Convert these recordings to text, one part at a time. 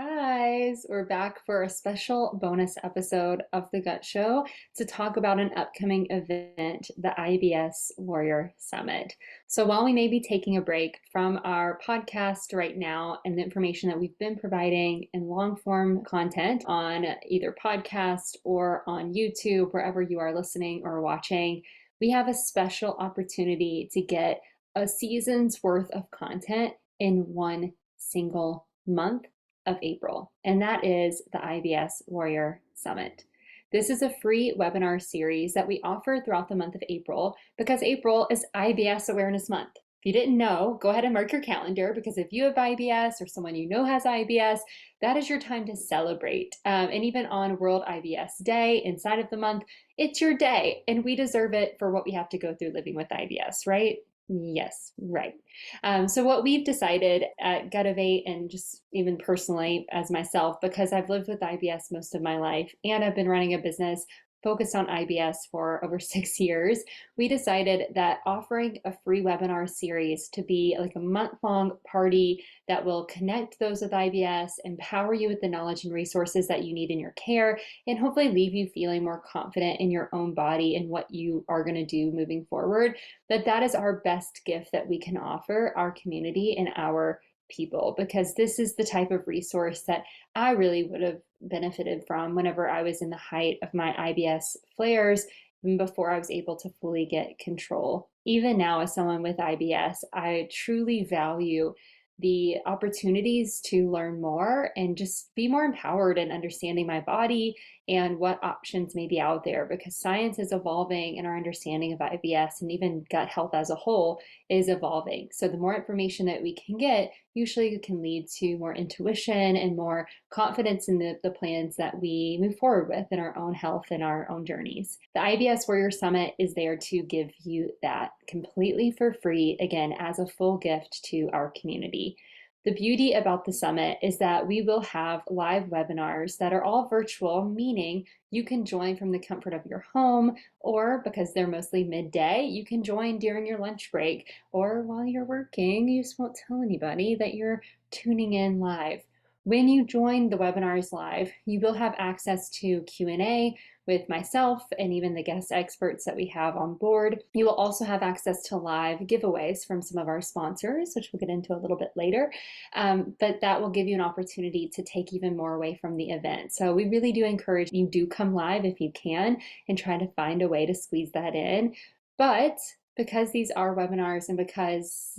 Surprise! We're back for a special bonus episode of The Gut Show to talk about an upcoming event, the IBS Warrior Summit. So while we may be taking a break from our podcast right now and the information that we've been providing in long form content on either podcast or on YouTube, wherever you are listening or watching, we have a special opportunity to get a season's worth of content in one single month of April, and that is the IBS Warrior Summit. This is a free webinar series that we offer throughout the month of April because April is IBS Awareness Month. If you didn't know, go ahead and mark your calendar because if you have IBS or someone you know has IBS, that is your time to celebrate. And even on World IBS Day inside of the month, it's your day and we deserve it for what we have to go through living with IBS, right? Yes, right. So what we've decided at Gutovate and just even personally as myself, because I've lived with IBS most of my life and I've been running a business focused on IBS for over 6 years, we decided that offering a free webinar series to be like a month-long party that will connect those with IBS, empower you with the knowledge and resources that you need in your care, and hopefully leave you feeling more confident in your own body and what you are going to do moving forward, that is our best gift that we can offer our community and our people, because this is the type of resource that I really would have benefited from whenever I was in the height of my IBS flares, even before I was able to fully get control. Even now, as someone with IBS, I truly value the opportunities to learn more and just be more empowered in understanding my body and what options may be out there, because science is evolving and our understanding of IBS and even gut health as a whole is evolving. So the more information that we can get usually can lead to more intuition and more confidence in the plans that we move forward with in our own health and our own journeys. The IBS Warrior Summit is there to give you that completely for free, again, as a full gift to our community. The beauty about the summit is that we will have live webinars that are all virtual, meaning you can join from the comfort of your home, or because they're mostly midday, you can join during your lunch break, or while you're working, you just won't tell anybody that you're tuning in live. When you join the webinars live, you will have access to Q&A with myself and even the guest experts that we have on board. You will also have access to live giveaways from some of our sponsors, which we'll get into a little bit later. But that will give you an opportunity to take even more away from the event. So we really do encourage you do come live if you can and try to find a way to squeeze that in. But because these are webinars and because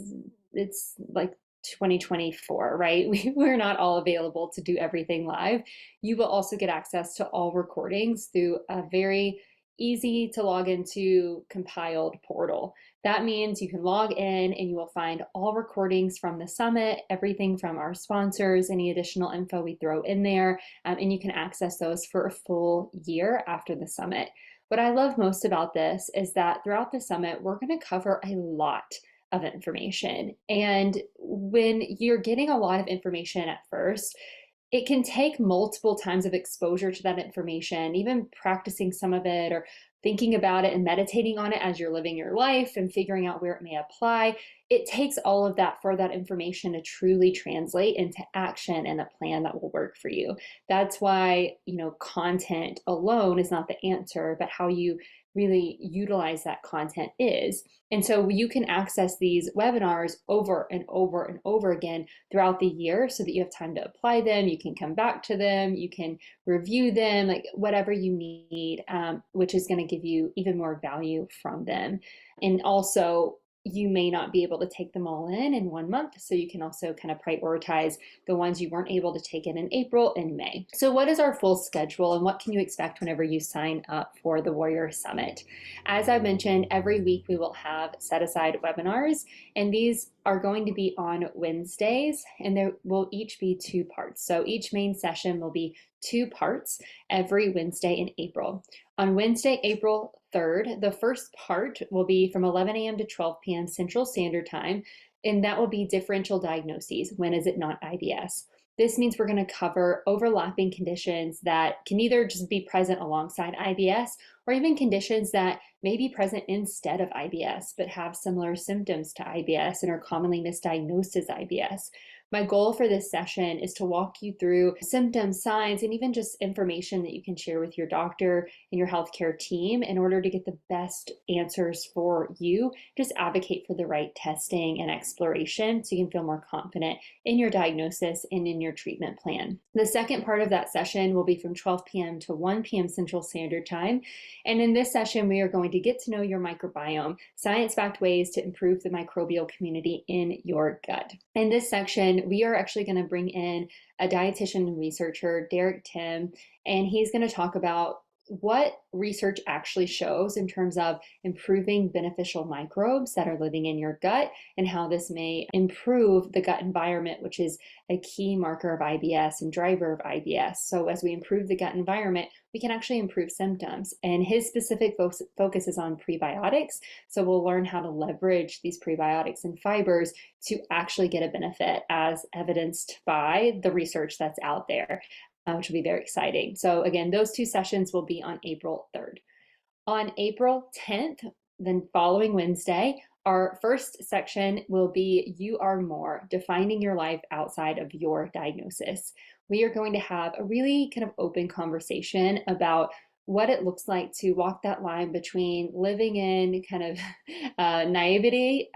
it's like 2024, right? We're not all available to do everything live. You will also get access to all recordings through a very easy to log into compiled portal. That means you can log in and you will find all recordings from the summit, everything from our sponsors, any additional info we throw in there, and you can access those for a full year after the summit. What I love most about this is that throughout the summit, we're going to cover a lot of information. And when you're getting a lot of information at first, it can take multiple times of exposure to that information, even practicing some of it or thinking about it and meditating on it as you're living your life and figuring out where it may apply. It takes all of that for that information to truly translate into action and a plan that will work for you. That's why, content alone is not the answer, but how you really utilize that content is. And so you can access these webinars over and over and over again throughout the year so that you have time to apply them. You can come back to them, you can review them, like whatever you need, which is going to give you even more value from them. And also, you may not be able to take them all in 1 month, so you can also kind of prioritize the ones you weren't able to take in April and May. So what is our full schedule and what can you expect whenever you sign up for the Warrior Summit? As I mentioned, every week we will have set aside webinars, and these are going to be on Wednesdays, and there will each be 2 parts. So each main session will be 2 parts every Wednesday in April. On Wednesday, April 3rd, the first part will be from 11 a.m. to 12 p.m. Central Standard Time, and that will be differential diagnoses. When is it not IBS? This means we're going to cover overlapping conditions that can either just be present alongside IBS or even conditions that may be present instead of IBS but have similar symptoms to IBS and are commonly misdiagnosed as IBS. My goal for this session is to walk you through symptoms, signs, and even just information that you can share with your doctor and your healthcare team in order to get the best answers for you. Just advocate for the right testing and exploration so you can feel more confident in your diagnosis and in your treatment plan. The second part of that session will be from 12 p.m. to 1 p.m. Central Standard Time. And in this session, we are going to get to know your microbiome, science-backed ways to improve the microbial community in your gut. In this section, we are actually going to bring in a dietitian and researcher, Derek Tim, and he's going to talk about what research actually shows in terms of improving beneficial microbes that are living in your gut and how this may improve the gut environment, which is a key marker of IBS and driver of IBS. So as we improve the gut environment, we can actually improve symptoms. And his specific focus is on prebiotics. So we'll learn how to leverage these prebiotics and fibers to actually get a benefit as evidenced by the research that's out there. Which will be very exciting. So again, those two sessions will be on April 3rd. On April 10th, then following Wednesday, our first section will be You Are More, Defining Your Life Outside of Your Diagnosis. We are going to have a really kind of open conversation about what it looks like to walk that line between living in kind of naivety,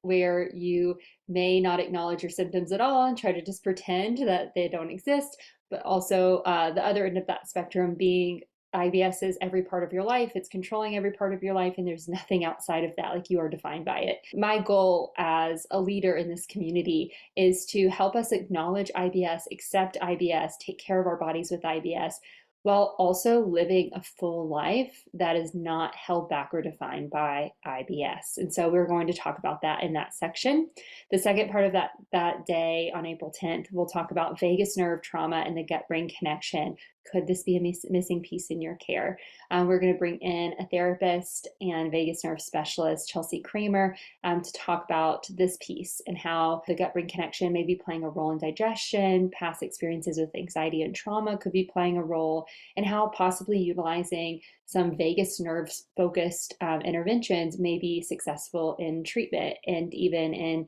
where you may not acknowledge your symptoms at all and try to just pretend that they don't exist, but also the other end of that spectrum being IBS is every part of your life. It's controlling every part of your life, and there's nothing outside of that. Like, you are defined by it. My goal as a leader in this community is to help us acknowledge IBS, accept IBS, take care of our bodies with IBS, while also living a full life that is not held back or defined by IBS. And so we're going to talk about that in that section. The second part of that day on April 10th, we'll talk about vagus nerve trauma and the gut-brain connection. Could this be a missing piece in your care? We're going to bring in a therapist and vagus nerve specialist, Chelsea Kramer, to talk about this piece and how the gut-brain connection may be playing a role in digestion, past experiences with anxiety and trauma could be playing a role, and how possibly utilizing some vagus nerve focused interventions may be successful in treatment and even in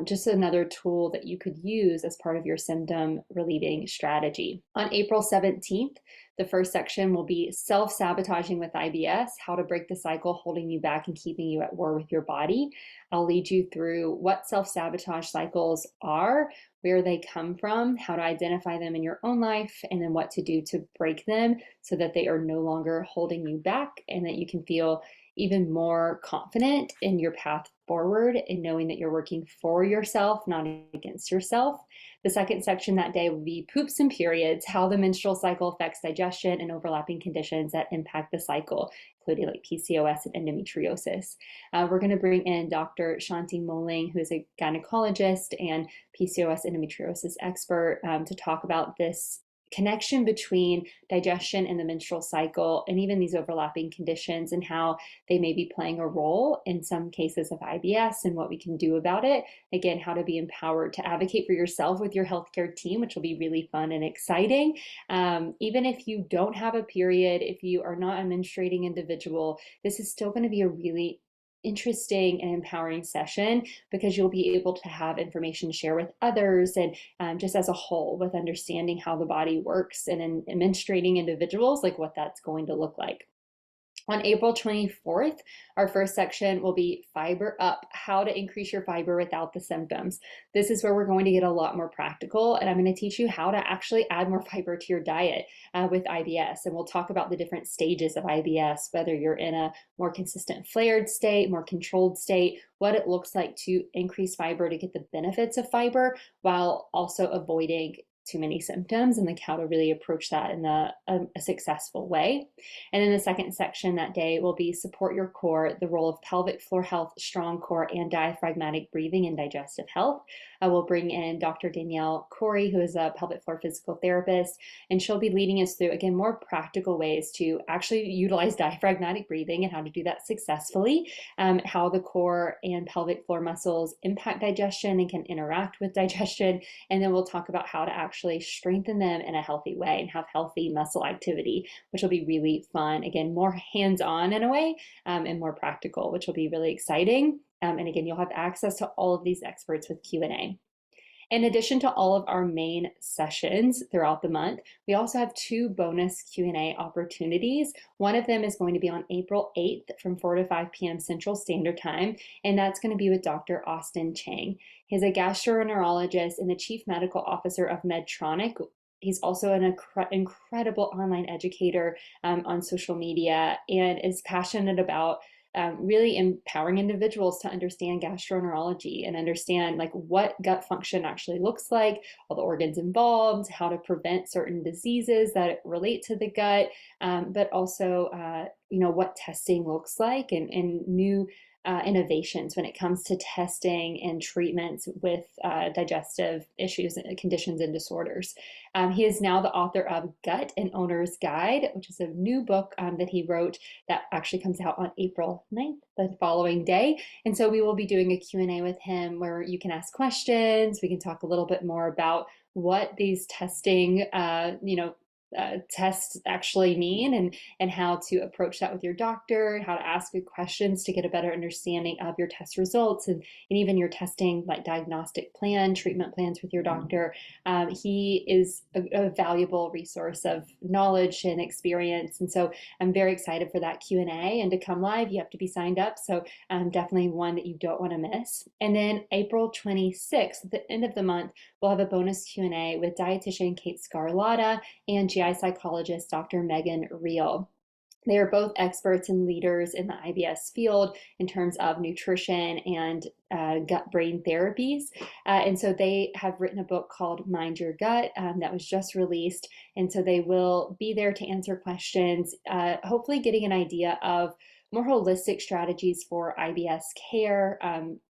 just another tool that you could use as part of your symptom relieving strategy. On April 17th, the first section will be self-sabotaging with IBS, how to break the cycle holding you back and keeping you at war with your body. I'll lead you through what self-sabotage cycles are, where they come from, how to identify them in your own life, and then what to do to break them so that they are no longer holding you back and that you can feel even more confident in your path forward and knowing that you're working for yourself, not against yourself. The second section that day will be poops and periods, how the menstrual cycle affects digestion and overlapping conditions that impact the cycle, including like PCOS and endometriosis. We're going to bring in Dr. Shanti Moling, who is a gynecologist and PCOS endometriosis expert, to talk about this connection between digestion and the menstrual cycle and even these overlapping conditions and how they may be playing a role in some cases of IBS and what we can do about it. Again, how to be empowered to advocate for yourself with your healthcare team, which will be really fun and exciting. Even if you don't have a period, if you are not a menstruating individual, this is still going to be a really interesting and empowering session because you'll be able to have information to share with others and just as a whole with understanding how the body works and in menstruating individuals, like what that's going to look like. On April 24th, our first section will be Fiber Up, how to increase your fiber without the symptoms. This is where we're going to get a lot more practical, and I'm going to teach you how to actually add more fiber to your diet with IBS. And we'll talk about the different stages of IBS, whether you're in a more consistent flared state, more controlled state, what it looks like to increase fiber to get the benefits of fiber while also avoiding too many symptoms and like how to really approach that in a successful way. And then the second section that day will be support your core, the role of pelvic floor health, strong core, and diaphragmatic breathing and digestive health. We'll bring in Dr. Danielle Corey, who is a pelvic floor physical therapist, and she'll be leading us through, again, more practical ways to actually utilize diaphragmatic breathing and how to do that successfully, how the core and pelvic floor muscles impact digestion and can interact with digestion. And then we'll talk about how to actually strengthen them in a healthy way and have healthy muscle activity, which will be really fun. Again, more hands-on in a way and more practical, which will be really exciting. And again, you'll have access to all of these experts with Q&A. In addition to all of our main sessions throughout the month, we also have 2 bonus Q&A opportunities. One of them is going to be on April 8th from 4 to 5 p.m. Central Standard Time, and that's going to be with Dr. Austin Chiang. He's a gastroenterologist and the Chief Medical Officer of Medtronic. He's also an incredible online educator on social media and is passionate about really empowering individuals to understand gastroenterology and understand like what gut function actually looks like, all the organs involved, how to prevent certain diseases that relate to the gut, but also what testing looks like and new innovations when it comes to testing and treatments with digestive issues, conditions, and disorders. He is now the author of Gut and Owner's Guide, which is a new book that he wrote that actually comes out on April 9th, the following day. And so we will be doing a Q&A with him where you can ask questions. We can talk a little bit more about what these testing, tests actually mean and how to approach that with your doctor, how to ask good questions to get a better understanding of your test results and even your testing like diagnostic plan, treatment plans with your doctor. He is a valuable resource of knowledge and experience. And so I'm very excited for that Q&A, and to come live, you have to be signed up. So definitely one that you don't want to miss. And then April 26th, at the end of the month, we'll have a bonus Q&A with dietitian Kate Scarlata and GI psychologist Dr. Riehl. They are both experts and leaders in the IBS field in terms of nutrition and gut-brain therapies. And so they have written a book called Mind Your Gut that was just released. And so they will be there to answer questions, hopefully getting an idea of more holistic strategies for IBS care,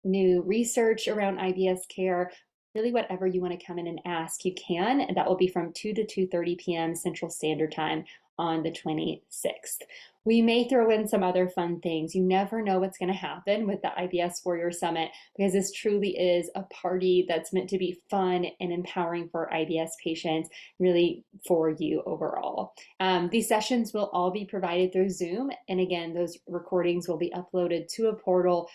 new research around IBS care, really whatever you want to come in and ask, you can. And that will be from 2 to 2:30 p.m. Central Standard Time on the 26th. We may throw in some other fun things. You never know what's going to happen with the IBS Warrior Summit, because this truly is a party that's meant to be fun and empowering for IBS patients, really for you overall. These sessions will all be provided through Zoom. And again, those recordings will be uploaded to a portal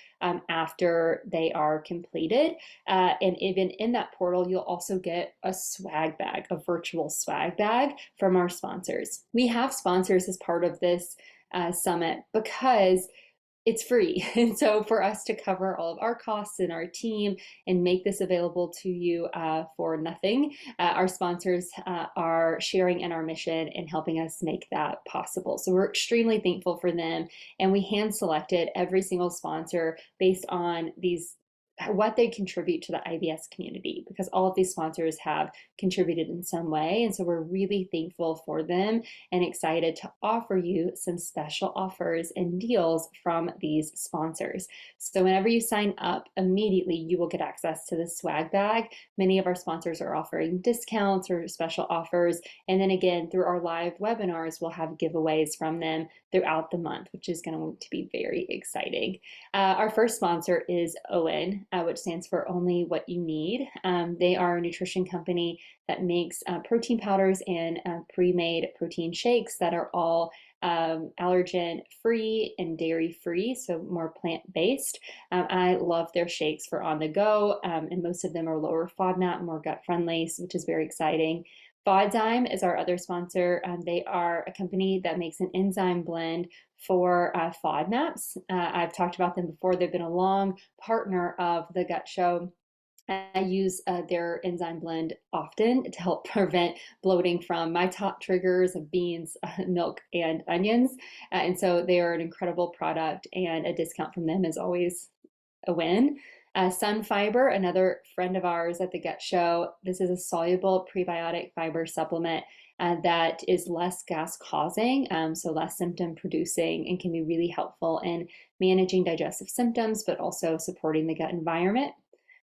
after they are completed. And even in that portal, you'll also get a swag bag, a virtual swag bag from our sponsors. We have sponsors as part of this summit because it's free. And so for us to cover all of our costs and our team and make this available to you for nothing, our sponsors are sharing in our mission and helping us make that possible. So we're extremely thankful for them. And we hand selected every single sponsor based on what they contribute to the IBS community, because all of these sponsors have contributed in some way. And so we're really thankful for them and excited to offer you some special offers and deals from these sponsors. So whenever you sign up, immediately you will get access to the swag bag. Many of our sponsors are offering discounts or special offers. And then again, through our live webinars, we'll have giveaways from them throughout the month, which is going to be very exciting. Our first sponsor is OWYN, which stands for Only What You Need. They are a nutrition company that makes protein powders and pre-made protein shakes that are all allergen free and dairy free, so more plant-based. I love their shakes for on the go, and most of them are lower FODMAP, more gut friendly, which is very exciting. FODZYME is our other sponsor. They are a company that makes an enzyme blend for FODMAPs. I've talked about them before. They've been a long partner of the Gut Show. I use their enzyme blend often to help prevent bloating from my top triggers of beans, milk, and onions. And so they are an incredible product, and a discount from them is always a win. Sunfiber, another friend of ours at the Gut Show. This is a soluble prebiotic fiber supplement that is less gas causing, so less symptom producing, and can be really helpful in managing digestive symptoms, but also supporting the gut environment.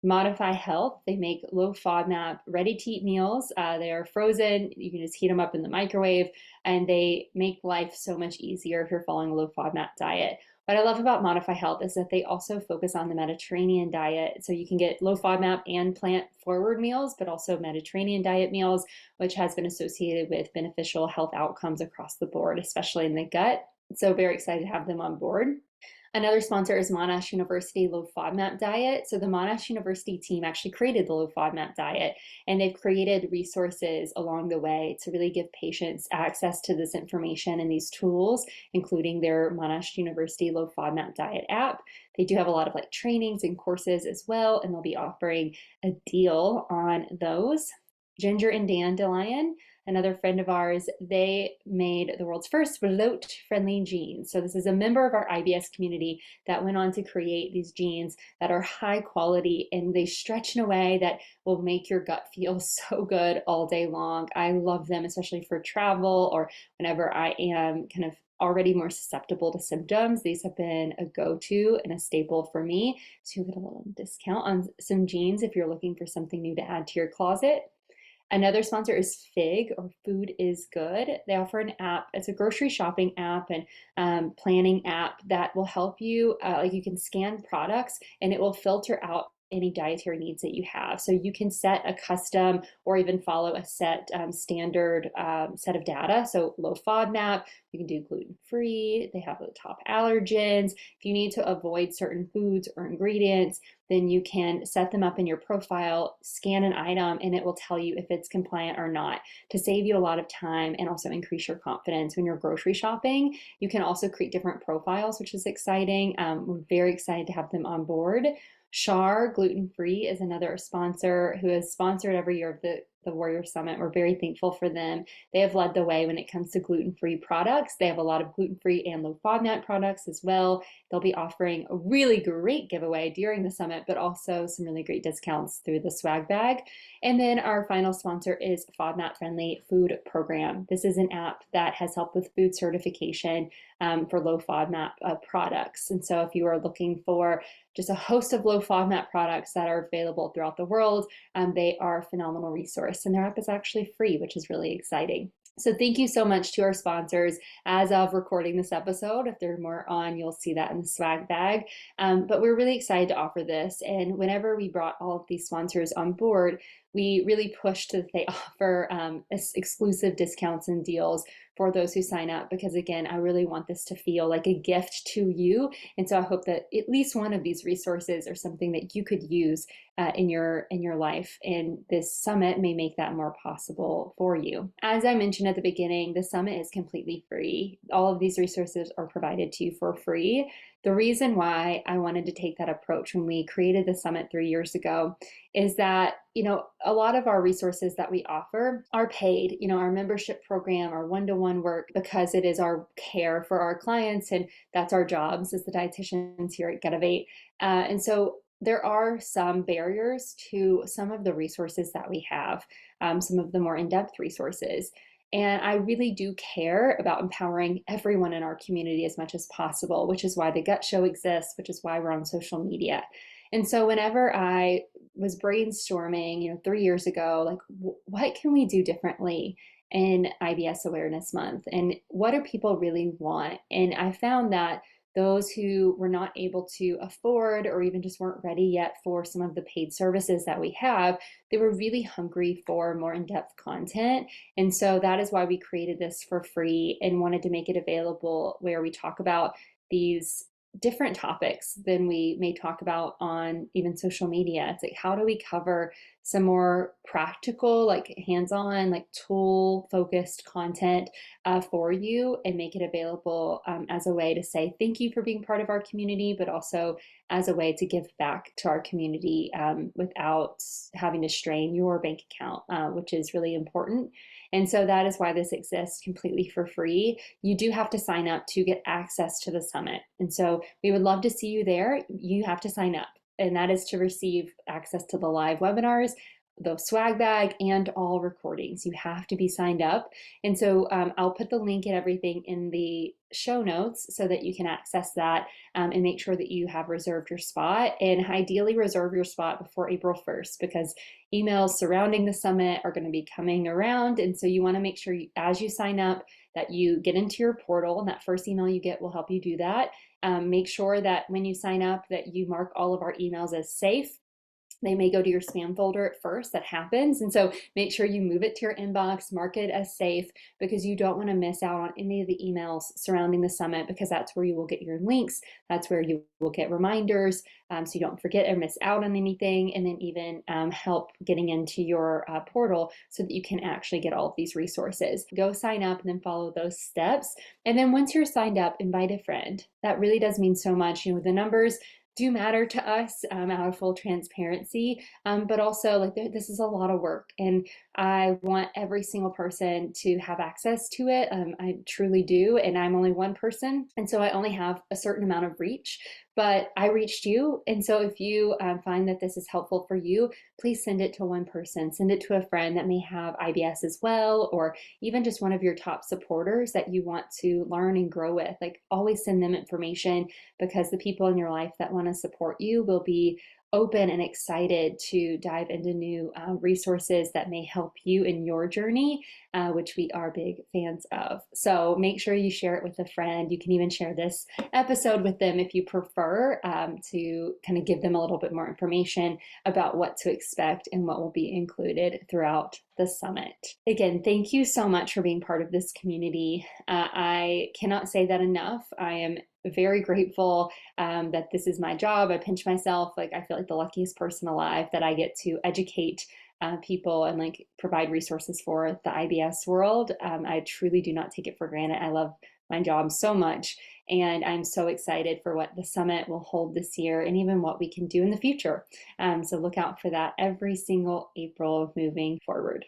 Modify Health, they make low FODMAP ready-to-eat meals. They are frozen. You can just heat them up in the microwave, and they make life so much easier if you're following a low FODMAP diet. What I love about Modify Health is that they also focus on the Mediterranean diet. So you can get low FODMAP and plant-forward meals, but also Mediterranean diet meals, which has been associated with beneficial health outcomes across the board, especially in the gut. So very excited to have them on board. Another sponsor is Monash University Low FODMAP Diet. So the Monash University team actually created the Low FODMAP Diet, and they've created resources along the way to really give patients access to this information and these tools, including their Monash University Low FODMAP Diet app. They do have a lot of like trainings and courses as well, and they'll be offering a deal on those. Ginger and Dandelion, another friend of ours, they made the world's first bloat-friendly jeans. So this is a member of our IBS community that went on to create these jeans that are high quality, and they stretch in a way that will make your gut feel so good all day long. I love them, especially for travel or whenever I am kind of already more susceptible to symptoms. These have been a go-to and a staple for me. So you'll get a little discount on some jeans if you're looking for something new to add to your closet. Another sponsor is Fig, or Food is Good. They offer an app. It's a grocery shopping app and planning app that will help you, like you can scan products and it will filter out any dietary needs that you have. So you can set a custom or even follow a set standard set of data. So low FODMAP, you can do gluten-free. They have the top allergens. If you need to avoid certain foods or ingredients, then you can set them up in your profile, scan an item, and it will tell you if it's compliant or not, to save you a lot of time and also increase your confidence when you're grocery shopping. You can also create different profiles, which is exciting. We're very excited to have them on board. Schar gluten-free is another sponsor who has sponsored every year of the Warrior Summit. We're very thankful for them. They have led the way when it comes to gluten-free products. They have a lot of gluten-free and low FODMAP products as well. They'll be offering a really great giveaway during the summit, but also some really great discounts through the swag bag. And then our final sponsor is FODMAP Friendly Food Program. This is an app that has helped with food certification for low FODMAP products. And so if you are looking for just a host of low FODMAP products that are available throughout the world, they are a phenomenal resource, and their app is actually free, which is really exciting. So thank you so much to our sponsors. As of recording this episode, if there are more on, you'll see that in the swag bag. But we're really excited to offer this. And whenever we brought all of these sponsors on board, we really pushed that they offer exclusive discounts and deals for those who sign up, because again, I really want this to feel like a gift to you. And so I hope that at least one of these resources are something that you could use in your life, and this summit may make that more possible for you. As I mentioned at the beginning, the summit is completely free. All of these resources are provided to you for free. The reason why I wanted to take that approach when we created the summit 3 years ago is that, a lot of our resources that we offer are paid. Our membership program, our one-to-one work, because it is our care for our clients, and that's our jobs as the dietitians here at Get and so there are some barriers to some of the resources that we have, some of the more in-depth resources. And I really do care about empowering everyone in our community as much as possible, which is why the Gut Show exists, which is why we're on social media. And so whenever I was brainstorming, 3 years ago, like what can we do differently in IBS Awareness Month? And what do people really want? And I found that those who were not able to afford or even just weren't ready yet for some of the paid services that we have, they were really hungry for more in-depth content. And so that is why we created this for free and wanted to make it available, where we talk about these different topics than we may talk about on even social media. It's like, how do we cover some more practical, like hands-on, like tool-focused content for you, and make it available as a way to say thank you for being part of our community, but also as a way to give back to our community without having to strain your bank account, which is really important. And so that is why this exists completely for free. You do have to sign up to get access to the summit. And so we would love to see you there. You have to sign up, and that is to receive access to the live webinars, the swag bag, and all recordings. You have to be signed up. And so I'll put the link and everything in the show notes so that you can access that and make sure that you have reserved your spot, and ideally reserve your spot before April 1st, because emails surrounding the summit are going to be coming around. And so you want to make sure as you sign up that you get into your portal, and that first email you get will help you do that. Make sure that when you sign up that you mark all of our emails as safe, They may go to your spam folder at first. That happens. And so make sure you move it to your inbox, mark it as safe, because you don't want to miss out on any of the emails surrounding the summit, because that's where you will get your links. That's where you will get reminders, so you don't forget or miss out on anything, and then even help getting into your portal so that you can actually get all of these resources. Go sign up and then follow those steps. And then once you're signed up, invite a friend. That really does mean so much. You know, the numbers do matter to us, out of full transparency, but also like this is a lot of work, and I want every single person to have access to it. I truly do, and I'm only one person, and so I only have a certain amount of reach, but I reached you. And so if you find that this is helpful for you, please send it to one person, send it to a friend that may have IBS as well, or even just one of your top supporters that you want to learn and grow with. Like, always send them information, because the people in your life that want to support you will be open and excited to dive into new resources that may help you in your journey, which we are big fans of. So make sure you share it with a friend. You can even share this episode with them if you prefer, to kind of give them a little bit more information about what to expect and what will be included throughout the summit. Again, thank you so much for being part of this community. I cannot say that enough. I am very grateful that this is my job. I pinch myself. Like, I feel like the luckiest person alive that I get to educate people and like provide resources for the IBS world. I truly do not take it for granted. I love my job so much, and I'm so excited for what the summit will hold this year, and even what we can do in the future. So look out for that every single April moving forward.